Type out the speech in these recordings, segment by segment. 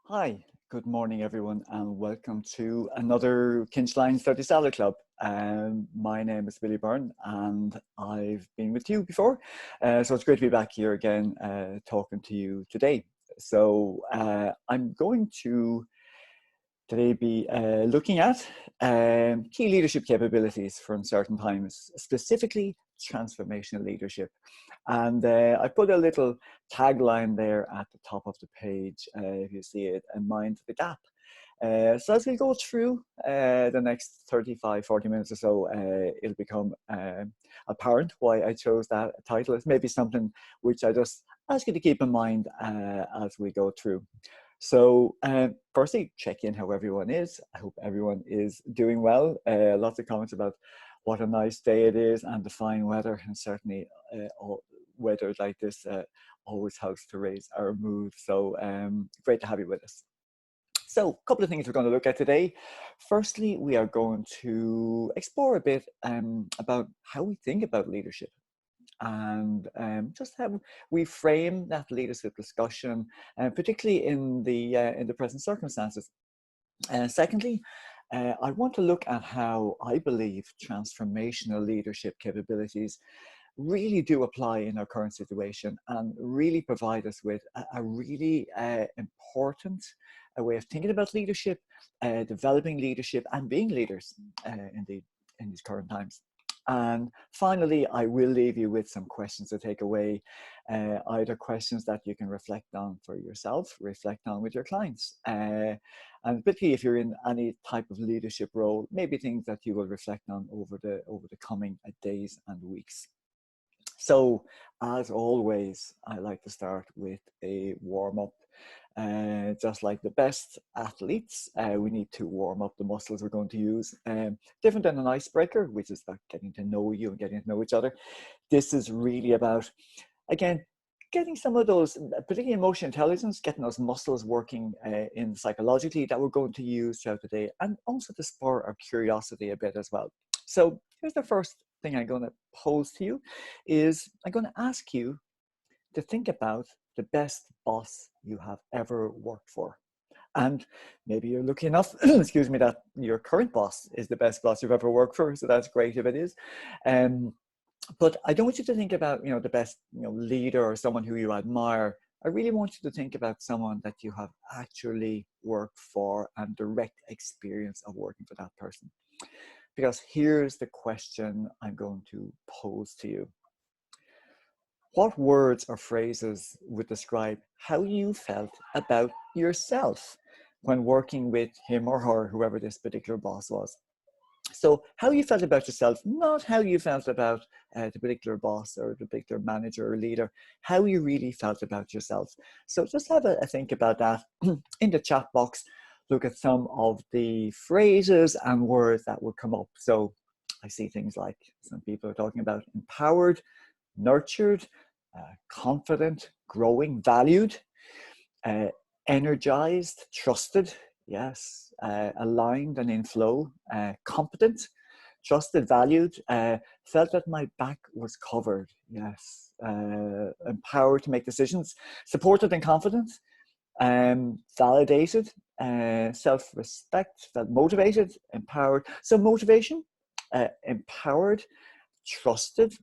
Hi, good morning, everyone, and welcome to another Kinchline Study Salad Club. My name is Byrne, and I've been with you before, so it's great to be back here again talking to you today. I'm going to today be looking at key leadership capabilities for uncertain times, specifically transformational leadership. And I put a little tagline there at the top of the page, if you see it, and mind the gap. So as we go through the next 35-40 minutes or so, it'll become apparent why I chose that title. It's maybe something which I just ask you to keep in mind as we go through. So firstly, check in how everyone is. I hope everyone is doing well. Lots of comments about what a nice day it is and the fine weather, and certainly weather like this always helps to raise our mood. So great to have you with us. So a couple of things we're going to look at today. Firstly, we are going to explore a bit about how we think about leadership and just how we frame that leadership discussion, particularly in the present circumstances. Secondly, I want to look at how I believe transformational leadership capabilities really do apply in our current situation and really provide us with a really important way of thinking about leadership, developing leadership, and being leaders indeed in these current times. And finally, I will leave you with some questions to take away, either questions that you can reflect on for yourself, reflect on with your clients, and particularly if you're in any type of leadership role, maybe things that you will reflect on over the coming days and weeks. So, as always, I like to start with a warm-up. Just like the best athletes, we need to warm up the muscles we're going to use. Different than an icebreaker, which is about getting to know you and getting to know each other. This is really about, again, getting some of those, particularly emotional intelligence, getting those muscles working in psychologically that we're going to use throughout the day, and also to spur our curiosity a bit as well. So here's the first thing I'm going to pose to you is I'm going to ask you to think about the best boss you have ever worked for. And maybe you're lucky enough, excuse me, that your current boss is the best boss you've ever worked for. So that's great if it is. But I don't want you to think about, the best, leader or someone who you admire. I really want you to think about someone that you have actually worked for and direct experience of working for that person. Because here's the question I'm going to pose to you. What words or phrases would describe how you felt about yourself when working with him or her, whoever this particular boss was? So how you felt about yourself, not how you felt about the particular boss or the particular manager or leader, how you really felt about yourself. So just have a think about that in the chat box. Look at some of the phrases and words that would come up. So I see things like some people are talking about empowered, nurtured, confident, growing, valued, energized, trusted, yes, aligned and in flow, competent, trusted, valued, felt that my back was covered, yes, empowered to make decisions, supported and confident, validated, self-respect, felt motivated, empowered. So motivation, empowered, trusted,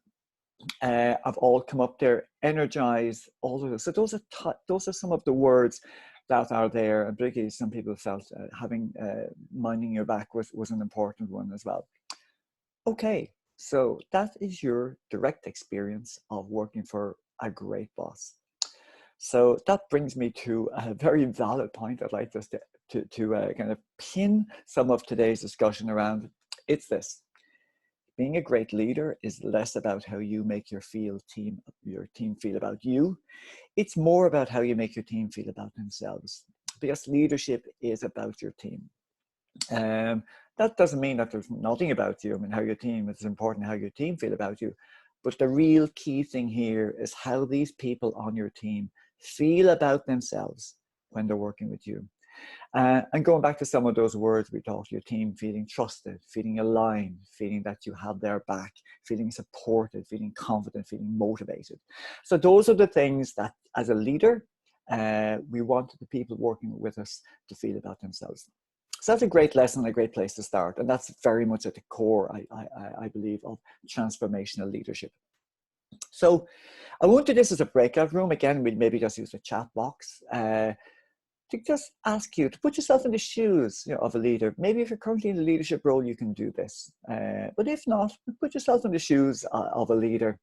have all come up there, energized, all of those. So those are some of the words that are there, and particularly some people felt having minding your back was an important one as well. Okay, so that is your direct experience of working for a great boss. So that brings me to a very valid point I'd like us to kind of pin some of today's discussion around. It's this. Being a great leader is less about how you make your team feel about you. It's more about how you make your team feel about themselves, because leadership is about your team. That doesn't mean that there's nothing about you. I mean, how your team, it's important how your team feel about you. But the real key thing here is how these people on your team feel about themselves when they're working with you. And going back to some of those words we talked, your team feeling trusted, feeling aligned, feeling that you have their back, feeling supported, feeling confident, feeling motivated. So those are the things that as a leader, we want the people working with us to feel about themselves. So that's a great lesson, a great place to start. And that's very much at the core, I believe, of transformational leadership. So I won't do this as a breakout room. Again, we'd maybe just use the chat box to just ask you to put yourself in the shoes, of a leader. Maybe if you're currently in a leadership role, you can do this. But if not, put yourself in the shoes of a leader.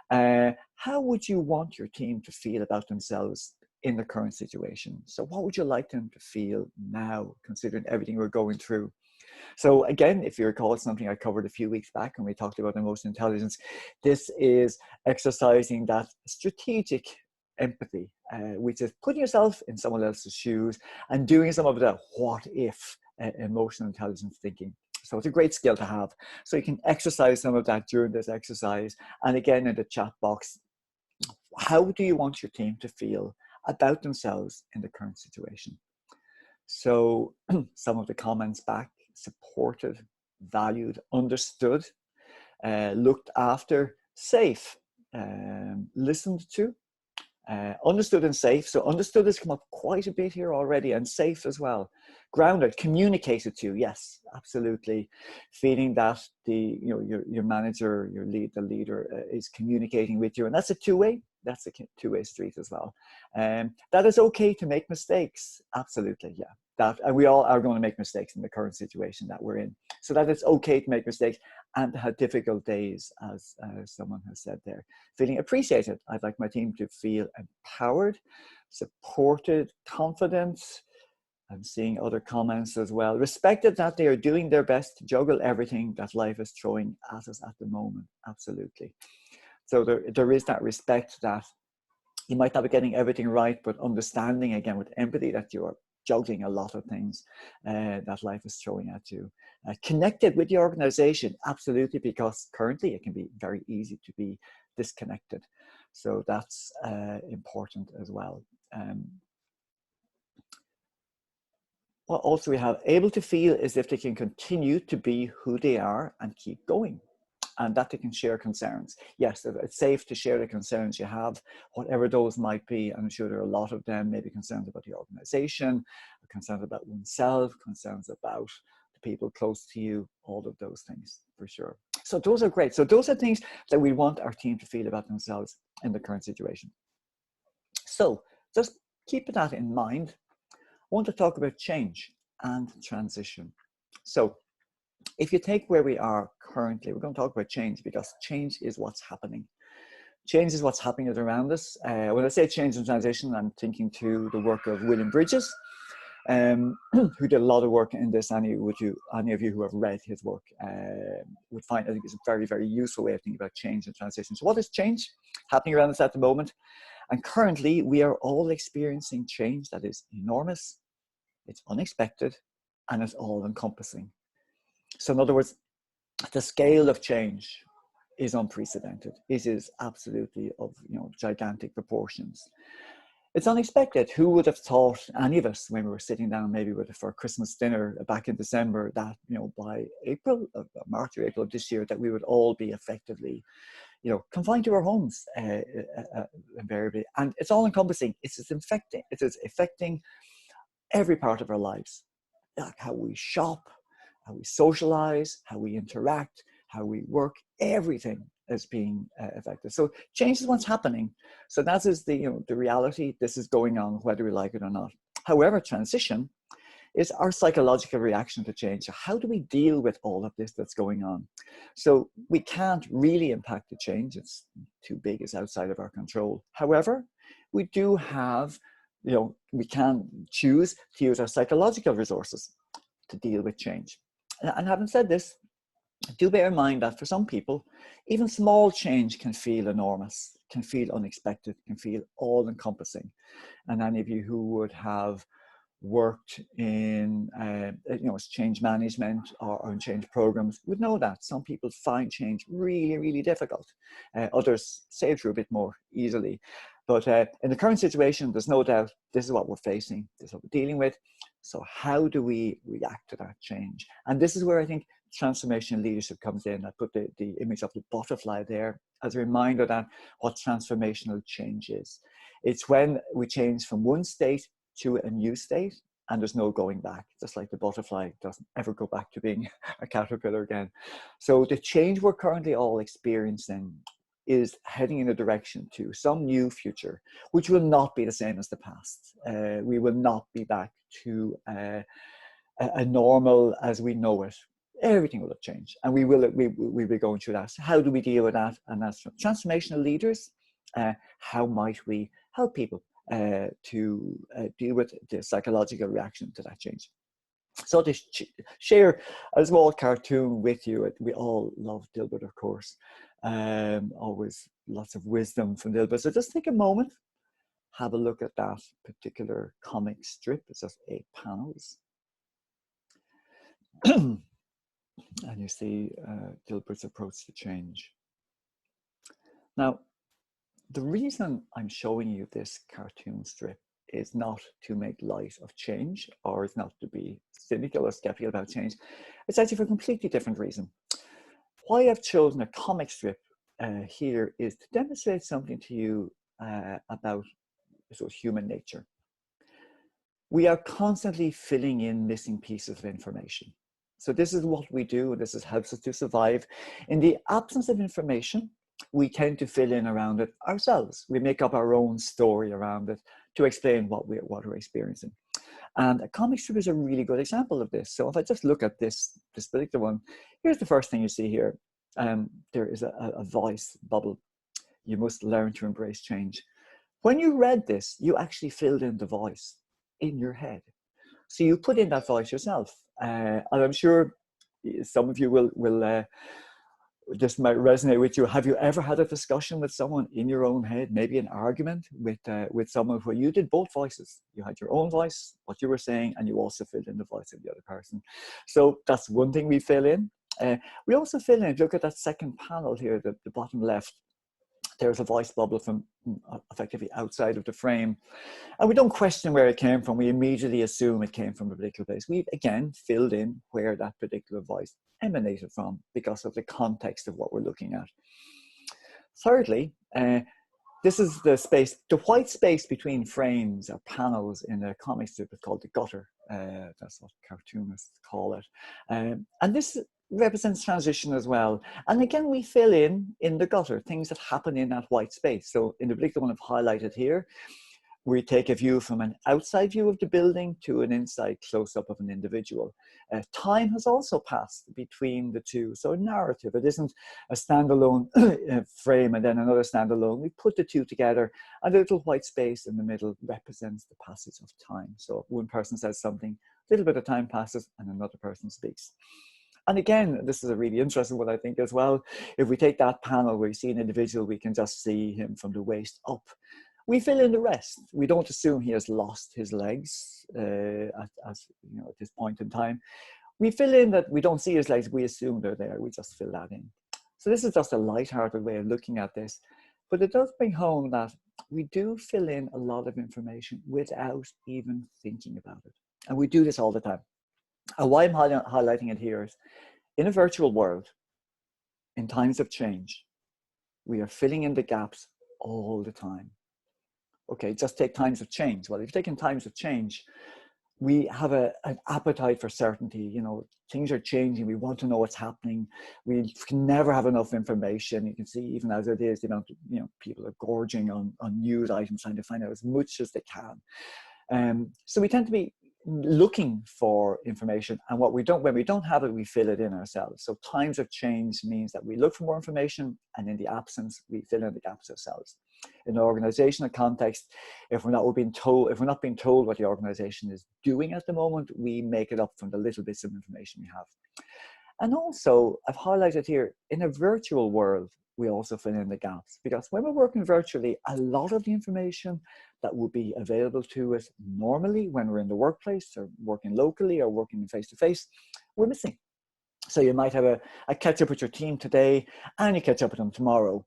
How would you want your team to feel about themselves in the current situation? So what would you like them to feel now, considering everything we're going through? So again, if you recall, something I covered a few weeks back when we talked about emotional intelligence, this is exercising that strategic empathy, which is putting yourself in someone else's shoes and doing some of the what if emotional intelligence thinking. So it's a great skill to have. So you can exercise some of that during this exercise. And again, in the chat box, how do you want your team to feel about themselves in the current situation? So some of the comments back: supported, valued, understood, looked after, safe, listened to, understood and safe. So understood has come up quite a bit here already, and safe as well. Grounded, communicated to, yes, absolutely. Feeling that your manager, the leader is communicating with you, and that's a two-way. That's a two-way street as well. That is okay to make mistakes. Absolutely, yeah. And we all are going to make mistakes in the current situation that we're in. So that it's okay to make mistakes and to have difficult days, as someone has said there. Feeling appreciated. I'd like my team to feel empowered, supported, confident. I'm seeing other comments as well. Respected that they are doing their best to juggle everything that life is throwing at us at the moment. Absolutely. So there is that respect that you might not be getting everything right, but understanding, again, with empathy, that you are juggling a lot of things that life is throwing at you. Connected with the organization, absolutely, because currently it can be very easy to be disconnected. So that's important as well. What also we have, able to feel as if they can continue to be who they are and keep going. And that they can share concerns. Yes, it's safe to share the concerns you have, whatever those might be. I'm sure there are a lot of them, maybe concerns about the organization, concerns about oneself, concerns about the people close to you, all of those things for sure. So those are great. So those are things that we want our team to feel about themselves in the current situation. So just keep that in mind. I want to talk about change and transition. So if you take where we are currently, we're going to talk about change, because change is what's happening. Change is what's happening around us. When I say change and transition, I'm thinking to the work of William Bridges, who did a lot of work in this. Any of you who have read his work would find, I think, it's a very, very useful way of thinking about change and transition. So what is change happening around us at the moment? And currently, we are all experiencing change that is enormous, it's unexpected, and it's all-encompassing. So in other words, the scale of change is unprecedented. It is absolutely of gigantic proportions. It's unexpected. Who would have thought, any of us, when we were sitting down maybe for Christmas dinner back in December, that by March or April of this year, that we would all be effectively confined to our homes invariably. And it's all encompassing. It is affecting every part of our lives, like how we shop, how we socialize, how we interact, how we work. Everything is being affected. So change is what's happening. So that is the reality. This is going on whether we like it or not. However, transition is our psychological reaction to change. So how do we deal with all of this that's going on? So we can't really impact the change. It's too big. It's outside of our control. However, we do have, we can choose to use our psychological resources to deal with change. And having said this, do bear in mind that for some people, even small change can feel enormous, can feel unexpected, can feel all-encompassing. And any of you who would have worked in change management or in change programs would know that some people find change really, really difficult. Others sail through a bit more easily. But in the current situation, there's no doubt this is what we're facing, this is what we're dealing with. So how do we react to that change? And this is where I think transformational leadership comes in. I put the image of the butterfly there as a reminder that what transformational change is. It's when we change from one state to a new state, and there's no going back. Just like the butterfly doesn't ever go back to being a caterpillar again. So the change we're currently all experiencing is heading in a direction to some new future, which will not be the same as the past. We will not be back to a normal as we know it. Everything will have changed, and we'll be going through that. So how do we deal with that? And as transformational leaders, how might we help people to deal with the psychological reaction to that change? So to share a small cartoon with you, we all love Dilbert, of course. Always lots of wisdom from Dilbert. So just take a moment, have a look at that particular comic strip. It's just 8 panels. And you see Dilbert's approach to change. Now, the reason I'm showing you this cartoon strip is not to make light of change, or it's not to be cynical or skeptical about change. It's actually for a completely different reason. Why I've chosen a comic strip here is to demonstrate something to you about sort of human nature. We are constantly filling in missing pieces of information. So this is what we do, and this helps us to survive. In the absence of information, we tend to fill in around it ourselves. We make up our own story around it to explain what we're experiencing. And a comic strip is a really good example of this. So if I just look at this particular one, here's the first thing you see here. There is a voice bubble. You must learn to embrace change. When you read this, you actually filled in the voice in your head. So you put in that voice yourself. And I'm sure some of you will this might resonate with you. Have you ever had a discussion with someone in your own head, maybe an argument with someone where you did both voices? You had your own voice, what you were saying, and you also filled in the voice of the other person. So that's one thing we fill in. We also fill in, look at that second panel here, the bottom left. There's a voice bubble from effectively outside of the frame. And we don't question where it came from. We immediately assume it came from a particular place. We've, again, filled in where that particular voice emanated from because of the context of what we're looking at. Thirdly, this is the space, the white space between frames or panels in a comic strip is called the gutter. That's what cartoonists call it. And this represents transition as well. And again, we fill in the gutter, things that happen in that white space. So in the particular one I've highlighted here, we take a view from an outside view of the building to an inside close-up of an individual. Time has also passed between the two. So a narrative, it isn't a standalone frame and then another standalone. We put the two together, and the little white space in the middle represents the passage of time. So one person says something, a little bit of time passes, and another person speaks. And again, this is a really interesting one, I think, as well. If we take that panel where you see an individual, we can just see him from the waist up. We fill in the rest. We don't assume he has lost his legs at this point in time. We fill in that we don't see his legs. We assume they're there. We just fill that in. So this is just a lighthearted way of looking at this. But it does bring home that we do fill in a lot of information without even thinking about it. And we do this all the time. And why I'm highlighting it here is, in a virtual world, in times of change, we are filling in the gaps all the time. Okay, just take times of change. Well, if you're taking times of change, we have an appetite for certainty. You know, things are changing. We want to know what's happening. We can never have enough information. You can see, even as it is, the amount of, people are gorging on news items, trying to find out as much as they can. So we tend to be looking for information, and when we don't have it, we fill it in ourselves. So times of change means that we look for more information, and in the absence, we fill in the gaps ourselves. In an organizational context, if we're not being told what the organization is doing at the moment, we make it up from the little bits of information we have. And also, I've highlighted here, in a virtual world, we also fill in the gaps, because when we're working virtually, a lot of the information that would be available to us normally when we're in the workplace or working locally or working face-to-face, we're missing. So you might have a catch up with your team today, and you catch up with them tomorrow.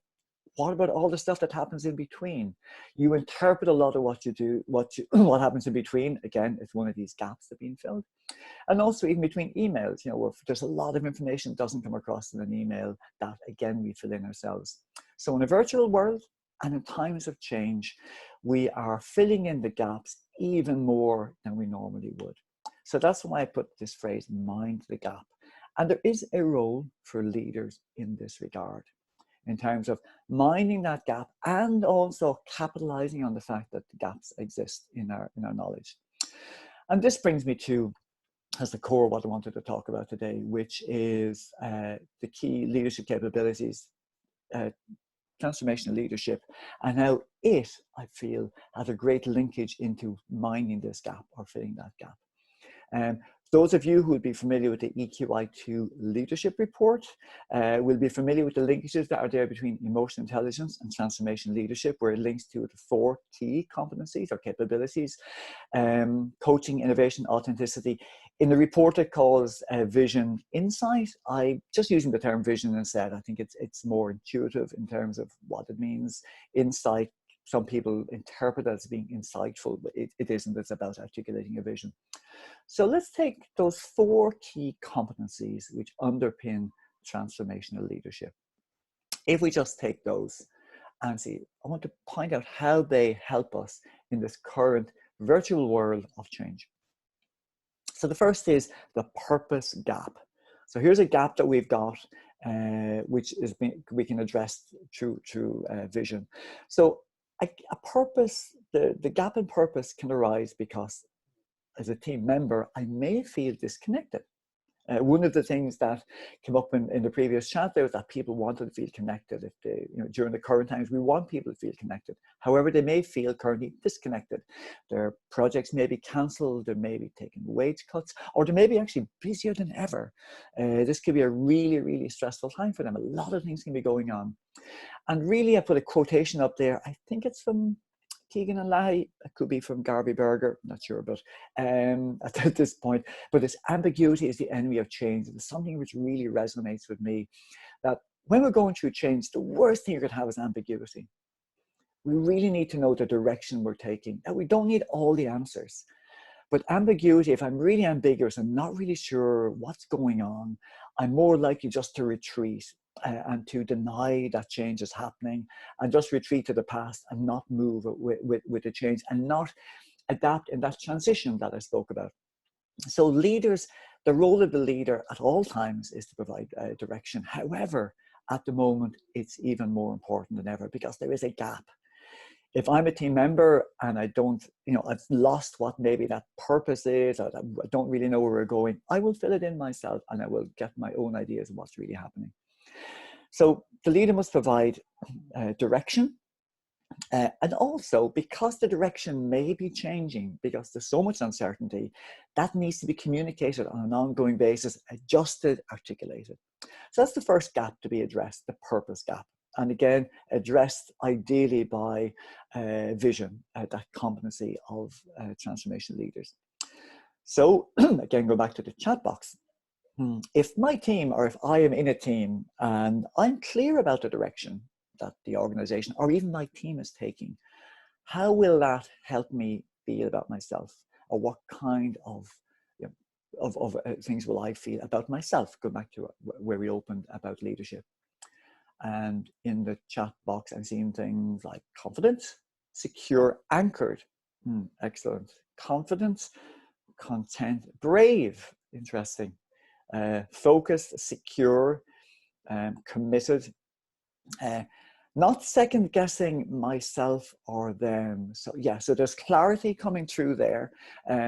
What about all the stuff that happens in between? You interpret a lot of what you do, what happens in between. Again, it's one of these gaps that are being filled. And also even between emails, where there's a lot of information that doesn't come across in an email, that again, we fill in ourselves. So in a virtual world And in times of change, we are filling in the gaps even more than we normally would. So that's why I put this phrase, mind the gap. And there is a role for leaders in this regard, in terms of minding that gap and also capitalizing on the fact that the gaps exist in our knowledge. And this brings me to, as the core of what I wanted to talk about today, which is the key leadership capabilities, transformational leadership, and how it, I feel, has a great linkage into minding this gap or filling that gap. Those of you who will be familiar with the EQI2 leadership report will be familiar with the linkages that are there between emotional intelligence and transformation leadership, where it links to the 4 key competencies or capabilities: coaching, innovation, authenticity. In the report, it calls vision insight. I just using the term vision instead. I think it's more intuitive in terms of what it means. Insight, some people interpret it as being insightful, but it isn't. It's about articulating a vision. So let's take those 4 key competencies which underpin transformational leadership. If we just take those and see, I want to point out how they help us in this current virtual world of change. So the first is the purpose gap. So here's a gap that we've got, which is we can address through vision. So a purpose, the gap in purpose can arise because, as a team member, I may feel disconnected. One of the things that came up in the previous chat there was that people wanted to feel connected. If they, during the current times, we want people to feel connected. However, they may feel currently disconnected. Their projects may be cancelled, they may be taking wage cuts, or they may be actually busier than ever. This could be a really, really stressful time for them. A lot of things can be going on. And really, I put a quotation up there. I think it's from Keegan and Lahi. It could be from Garvey Berger, I'm not sure, but at this point. But this ambiguity is the enemy of change. It's something which really resonates with me, that when we're going through change, the worst thing you could have is ambiguity. We really need to know the direction we're taking. And we don't need all the answers. But ambiguity, if I'm really ambiguous and not really sure what's going on, I'm more likely just to retreat and to deny that change is happening, and just retreat to the past and not move with the change and not adapt in that transition that I spoke about. So leaders, the role of the leader at all times is to provide direction. However, at the moment, it's even more important than ever because there is a gap. If I'm a team member and I don't, I've lost what maybe that purpose is, or I don't really know where we're going, I will fill it in myself and I will get my own ideas of what's really happening. So the leader must provide direction. And also, because the direction may be changing, because there's so much uncertainty, that needs to be communicated on an ongoing basis, adjusted, articulated. So that's the first gap to be addressed, the purpose gap. And again, addressed ideally by vision, that competency of transformation leaders. So again, go back to the chat box. If my team, or if I am in a team and I'm clear about the direction that the organization or even my team is taking, how will that help me feel about myself? Or what kind of things will I feel about myself? Go back to where we opened about leadership. And in the chat box, I'm seeing things like confident, secure, anchored. Excellent. Confident, content, brave. Interesting. Focused, secure, committed. Not second guessing myself or them. So yeah, so there's clarity coming through there,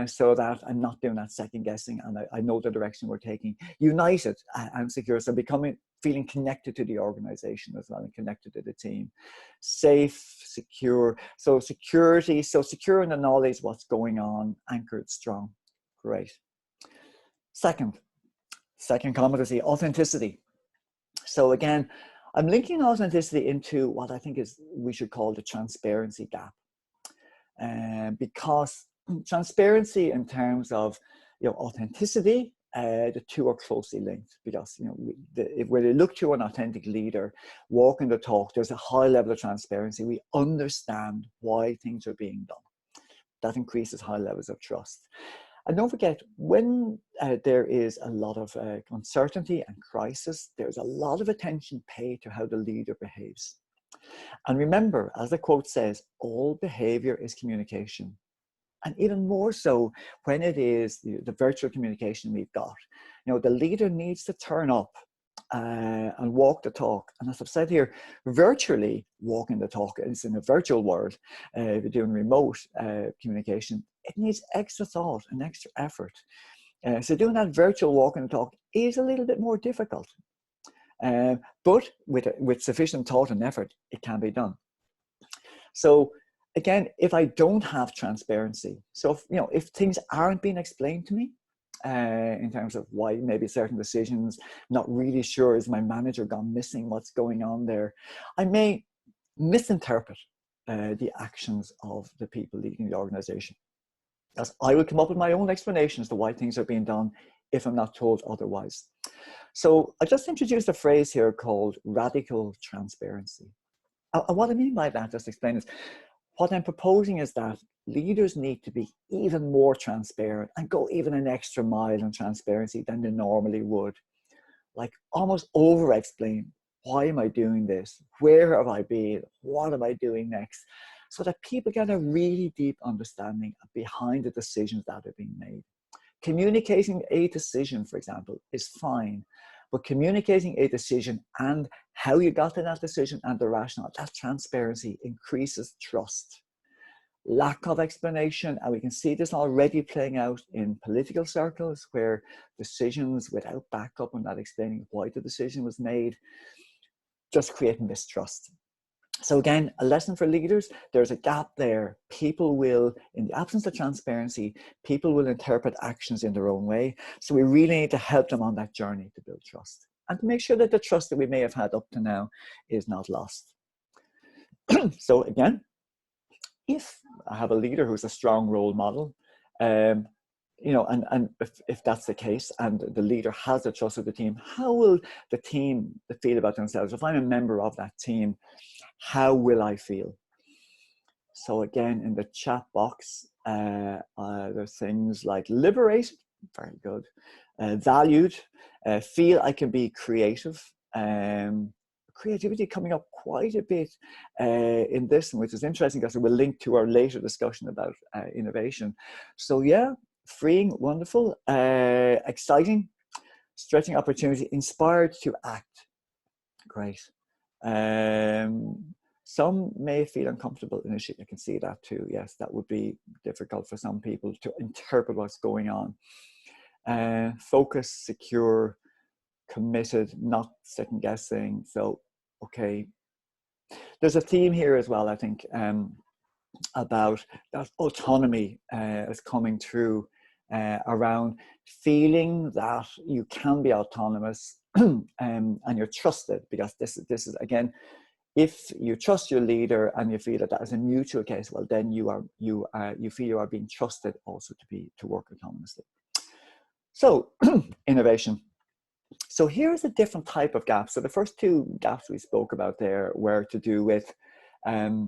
so that I'm not doing that second guessing, and I know the direction we're taking. United and secure, so feeling connected to the organization as well, and connected to the team. Safe, secure, so security, so secure in the knowledge what's going on, anchored, strong. Great. Second competency, authenticity. So again, I'm linking authenticity into what I think we should call the transparency gap. Because transparency in terms of authenticity, the two are closely linked, because when you look to an authentic leader walking the talk, there's a high level of transparency. We understand why things are being done. That increases high levels of trust. And don't forget, when there is a lot of uncertainty and crisis, there's a lot of attention paid to how the leader behaves. And remember, as the quote says, all behavior is communication. And even more so when it is the virtual communication we've got. You know, the leader needs to turn up and walk the talk. And as I've said here, virtually walking the talk is in a virtual world. If you're doing remote communication, it needs extra thought and extra effort. So doing that virtual walk and talk is a little bit more difficult. But with sufficient thought and effort, it can be done. So again, if I don't have transparency, so if things aren't being explained to me in terms of why maybe certain decisions, not really sure, is my manager gone missing, what's going on there, I may misinterpret the actions of the people leading the organization. As I would come up with my own explanations to why things are being done if I'm not told otherwise. So I just introduced a phrase here called radical transparency. And what I mean by that, just to explain, is what I'm proposing is that leaders need to be even more transparent and go even an extra mile in transparency than they normally would. Like almost over-explain, why am I doing this? Where have I been? What am I doing next? So that people get a really deep understanding behind the decisions that are being made. Communicating a decision, for example, is fine, but communicating a decision and how you got to that decision and the rationale, that transparency increases trust. Lack of explanation, and we can see this already playing out in political circles where decisions without backup and not explaining why the decision was made just create mistrust. So again, a lesson for leaders, there's a gap there. People will, in the absence of transparency, people will interpret actions in their own way. So we really need to help them on that journey to build trust and to make sure that the trust that we may have had up to now is not lost. So again, if I have a leader who's a strong role model, and if that's the case and the leader has the trust of the team, how will the team feel about themselves? If I'm a member of that team, how will I feel? So again, in the chat box, there's things like liberated, very good, valued, feel I can be creative. Creativity coming up quite a bit in this, which is interesting because it will link to our later discussion about innovation. So yeah, freeing, wonderful, exciting, stretching opportunity, inspired to act, great. Some may feel uncomfortable initially. I can see that too. Yes, that would be difficult for some people to interpret what's going on. Focus, secure, committed, not second guessing. So, okay. There's a theme here as well, I think, about that autonomy is coming through around feeling that you can be autonomous and you're trusted, because this is again, if you trust your leader and you feel that that is a mutual case, well, then you feel you are being trusted also to work autonomously. So innovation. So here's a different type of gap. So the first two gaps we spoke about there were to do with a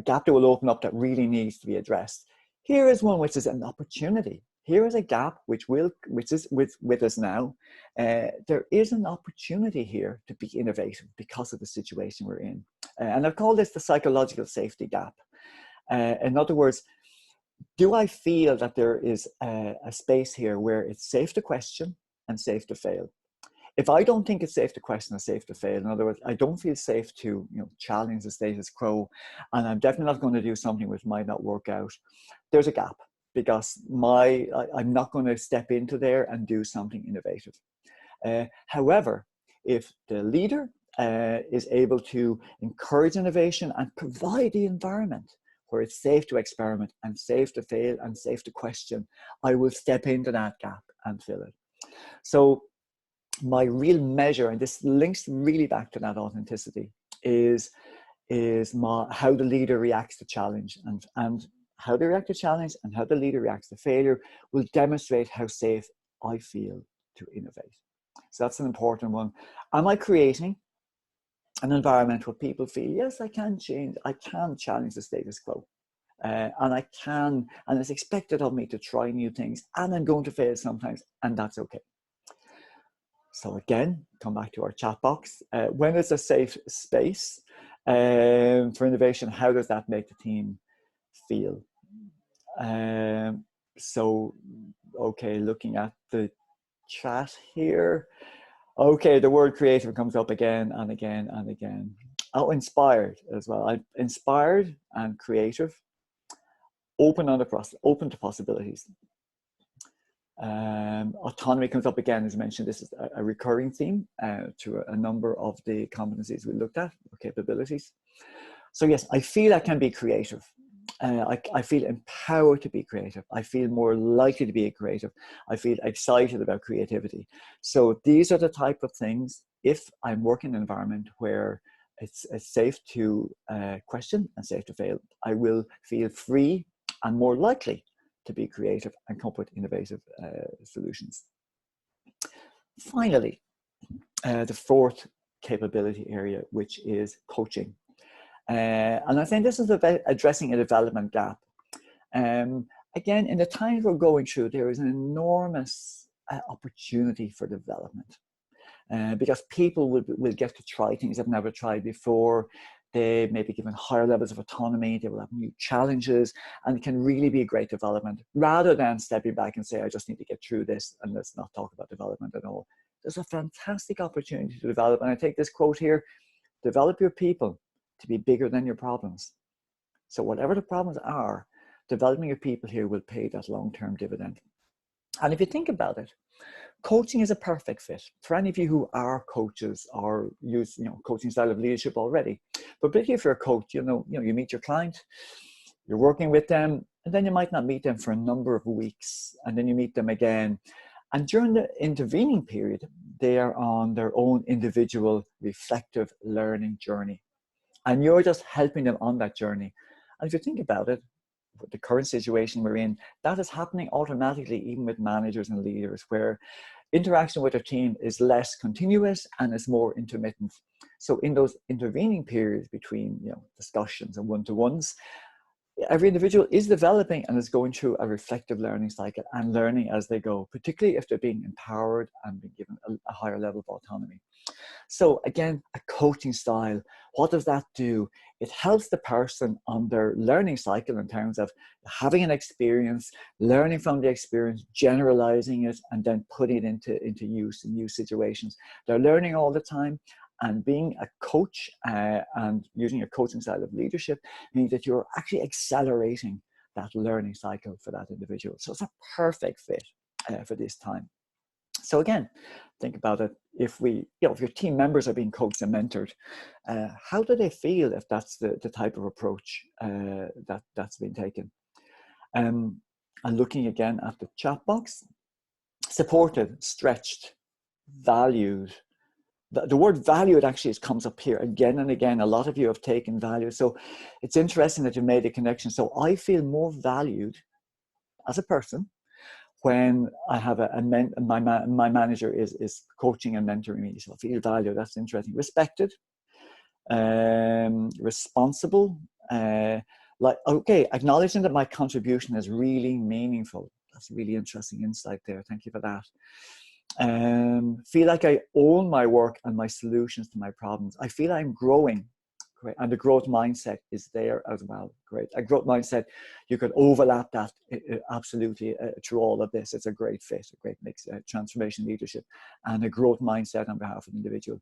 gap that will open up that really needs to be addressed. Here is one which is an opportunity. Here is a gap which is with us now. There is an opportunity here to be innovative because of the situation we're in. And I've called this the psychological safety gap. In other words, do I feel that there is a space here where it's safe to question and safe to fail? If I don't think it's safe to question and safe to fail, in other words, I don't feel safe to challenge the status quo, and I'm definitely not going to do something which might not work out, there's a gap, because I'm not going to step into there and do something innovative. However, if the leader is able to encourage innovation and provide the environment where it's safe to experiment and safe to fail and safe to question, I will step into that gap and fill it. So my real measure, and this links really back to that authenticity, is how the leader reacts to challenge, and how they react to challenge and how the leader reacts to failure will demonstrate how safe I feel to innovate. So that's an important one. Am I creating an environment where people feel, yes, I can change, I can challenge the status quo, and it's expected of me to try new things, and I'm going to fail sometimes, and that's okay. So again, come back to our chat box. When it's a safe space, For innovation, how does that make the team feel? So, okay, looking at the chat here. Okay, the word creative comes up again and again and again. Oh, inspired as well. I'm inspired and creative, open to possibilities. Autonomy comes up again, as mentioned. This is a recurring theme to a number of the competencies we looked at, or capabilities. So yes, I feel I can be creative. I feel empowered to be creative. I feel more likely to be creative. I feel excited about creativity. So these are the type of things, if I'm working in an environment where it's safe to question and safe to fail, I will feel free and more likely to be creative and come up with innovative solutions. Finally, the fourth capability area, which is coaching. And I think this is about addressing a development gap. Again, in the times we're going through, there is an enormous opportunity for development because people will get to try things they've never tried before. They may be given higher levels of autonomy. They will have new challenges, and it can really be a great development rather than stepping back and say, I just need to get through this and let's not talk about development at all. There's a fantastic opportunity to develop. And I take this quote here: develop your people to be bigger than your problems. So whatever the problems are, developing your people here will pay that long-term dividend. And if you think about it, coaching is a perfect fit for any of you who are coaches or use coaching style of leadership already. But particularly if you're a coach, you meet your client, you're working with them, and then you might not meet them for a number of weeks, and then you meet them again. And during the intervening period, they are on their own individual reflective learning journey. And you're just helping them on that journey. And if you think about it, with the current situation we're in, that is happening automatically, even with managers and leaders, where interaction with their team is less continuous and is more intermittent. So in those intervening periods between discussions and one-to-ones, every individual is developing and is going through a reflective learning cycle and learning as they go, particularly if they're being empowered and being given a higher level of autonomy. So again, a coaching style, what does that do? It helps the person on their learning cycle in terms of having an experience, learning from the experience, generalizing it, and then putting it into use in new situations. They're learning all the time. And being a coach and using a coaching style of leadership means that you're actually accelerating that learning cycle for that individual. So it's a perfect fit for this time. So again, think about it. If your team members are being coached and mentored, how do they feel if that's the type of approach that's been taken? And looking again at the chat box, supported, stretched, valued. The word valued actually comes up here again and again. A lot of you have taken value. So it's interesting that you made a connection. So I feel more valued as a person when I have my manager is coaching and mentoring me. So I feel valued. That's interesting. Respected, responsible, acknowledging that my contribution is really meaningful. That's a really interesting insight there. Thank you for that. Feel like I own my work and my solutions to my problems. I feel I'm growing. Great. And the growth mindset is there as well. Great. A growth mindset, you could overlap that absolutely through all of this. It's a great fit, a great mix, transformation leadership and a growth mindset on behalf of the individual.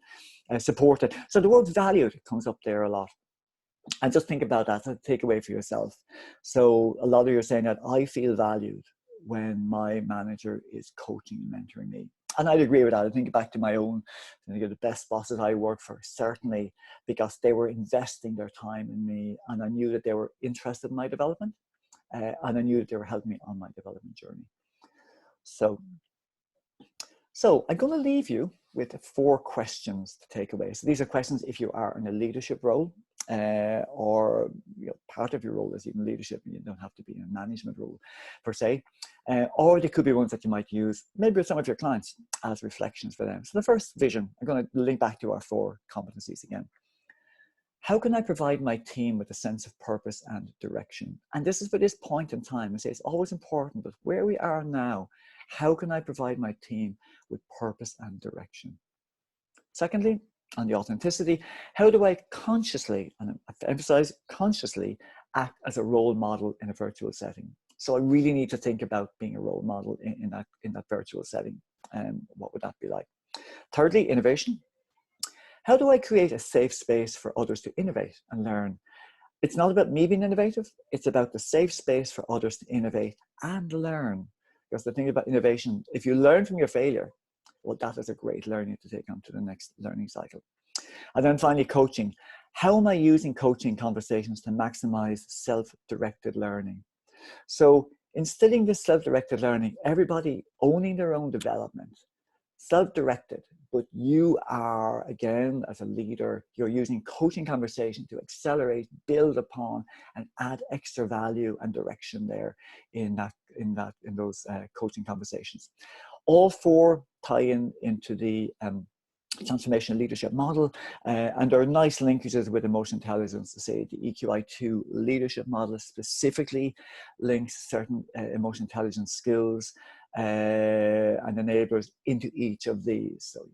Supported. So the word valued comes up there a lot. And just think about that, take away for yourself. So a lot of you are saying that I feel valued when my manager is coaching and mentoring me. And I'd agree with that. I think back to my own, the best bosses I worked for, certainly because they were investing their time in me and I knew that they were interested in my development and I knew that they were helping me on my development journey. So I'm going to leave you with 4 questions to take away. So these are questions if you are in a leadership role or part of your role is even leadership, and you don't have to be in a management role per se, or they could be ones that you might use maybe with some of your clients as reflections for them. So the first vision, I'm going to link back to our 4 competencies again. How can I provide my team with a sense of purpose and direction? And this is for this point in time. I say it's always important, but where we are now, how can I provide my team with purpose and direction? Secondly, on the authenticity. How do I consciously, and I emphasize consciously, act as a role model in a virtual setting? So I really need to think about being a role model in that virtual setting. What would that be like? Thirdly, innovation. How do I create a safe space for others to innovate and learn? It's not about me being innovative. It's about the safe space for others to innovate and learn. Because the thing about innovation, if you learn from your failure, well, that is a great learning to take on to the next learning cycle. And then finally, coaching. How am I using coaching conversations to maximize self-directed learning? So instilling this self-directed learning, everybody owning their own development, self-directed, but you are, again, as a leader, you're using coaching conversation to accelerate, build upon, and add extra value and direction there in those coaching conversations. All four tie into the transformational leadership model, and there are nice linkages with emotional intelligence to say the EQI2 leadership model specifically links certain emotional intelligence skills and enablers into each of these. So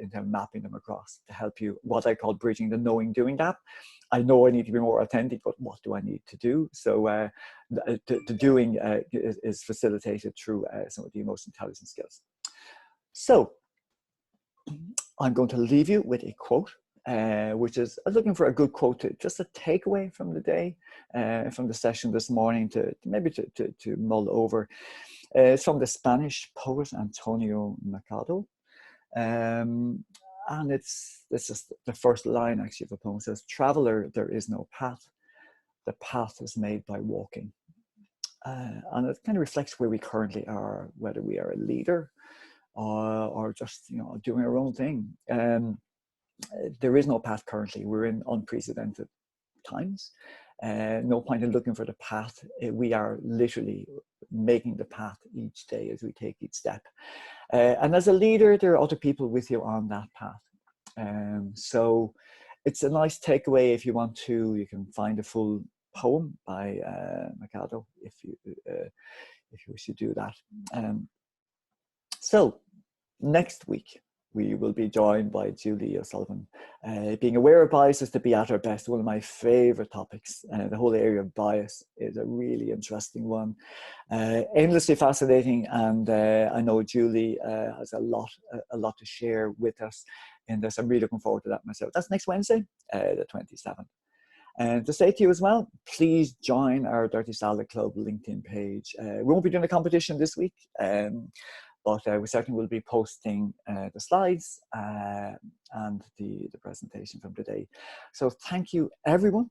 in terms of mapping them across to help you, what I call bridging the knowing doing gap. I know I need to be more authentic, but what do I need to do? So the doing is facilitated through some of the emotional intelligence skills. So I'm going to leave you with a quote, which is, I was looking for a good quote, just a takeaway from the day, from the session this morning to maybe to mull over. It's from the Spanish poet Antonio Machado. And this is the first line actually of the poem. It says, "Traveler, there is no path. The path is made by walking." And it kind of reflects where we currently are, whether we are a leader or just doing our own thing. There is no path currently. We're in unprecedented times. No point in looking for the path. We are literally making the path each day as we take each step. And as a leader, there are other people with you on that path. So it's a nice takeaway. If you want to, you can find a full poem by Machado if you wish to do that. So next week, we will be joined by Julie O'Sullivan. Being aware of bias is to be at our best, one of my favorite topics. The whole area of bias is a really interesting one, endlessly fascinating, and I know Julie has a lot to share with us in this. I'm really looking forward to that myself. That's next Wednesday, the 27th. And to say to you as well, please join our Dirty Salad Club LinkedIn page. We won't be doing a competition this week, but we certainly will be posting the slides and the presentation from today. So thank you everyone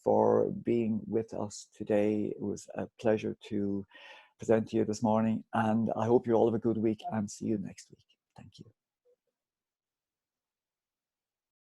for being with us today. It was a pleasure to present to you this morning, and I hope you all have a good week and see you next week. Thank you.